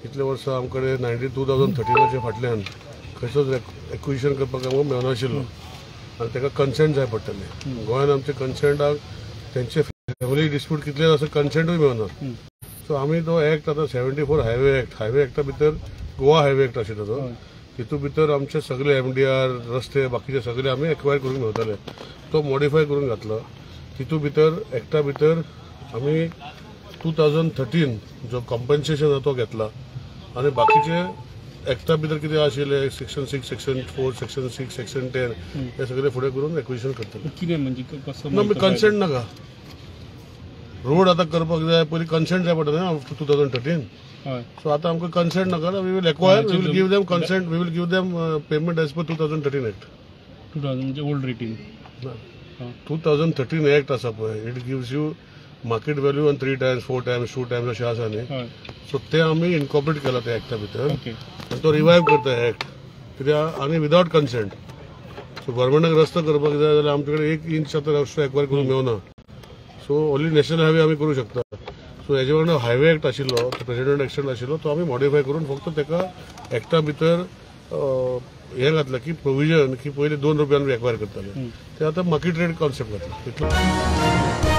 इतले वर्सां आमकडे 2013 फाटल्यान खंयचोच एक्विजिशन करपाक आमकां मेळनाशिल्लो आनी ताका कन्सेंट जाय पडटलें। गोंयांत आमचे कन्सेंटाक तेंचे फॅमिली डिस्प्यूट कितले आसा कन्सेंटूय मेळना। सो आमी तो एक्ट आतां 74 हायवे एक्टा भितर गोवा हायवे एक्ट आशिल्लो तो, तितू भितर आमचे सगळे MDR रस्ते बाकीचे सगळे आमी एक्वायर करूंक मेळटाले, तो मॉडिफाय करून घातलो। तितू भितर एक्टा भितर आमी 2013 जो कॉम्पन्सेशन तो घेतला आनी बाकीचे एक्टा भितर कितें आशिल्ले सेक्शन 6, सेक्शन 4, सेक्शन 6, सेक्शन 10 हे सगळे फुडें करून एक्विजिशन करतले। कितें म्हणजे कसो ना कन्सेंट नाका, रोड आतां करपाक जाय पयलीं कन्सेंट जाय पडटलें ना 2013। सो आतां आमकां कन्सेंट नाका, we will acquire, we will give them consent, we will give them payment as per 2013 act. 2000 म्हणजे ओल्ड रेटीन 2013 एक्ट आसा पळय, it gives you market value on 3 times 4 times 2 टायम्स अशें आसा न्ही। सो ते आमी इनकॉर्पोरेट केला त्या एक्टा भितर आनी तो रिवायव करता एक्ट कित्याक आनी विदाउट कन्सेंट। सो गव्हर्मेंटाक रस्तो करपाक जाय जाल्यार आमचे कडेन 1 इंच आतां रस्तो एक्वायर करूंक मेळना। सो ओन्ली नॅशनल हायवे आमी करूं शकता। सो हेजे वांगडा हायवे एक्ट आशिल्लो, प्रेसिडेंट एक्शन आशिल्लो, तो आमी मॉडिफाय करून फक्त ताका एक्टा भितर हें घातलें की प्रोविजन की पयलीं 2 रुपयान एक्वायर करताले, ते आतां मार्केट रेट कॉन्सेप्ट घातला।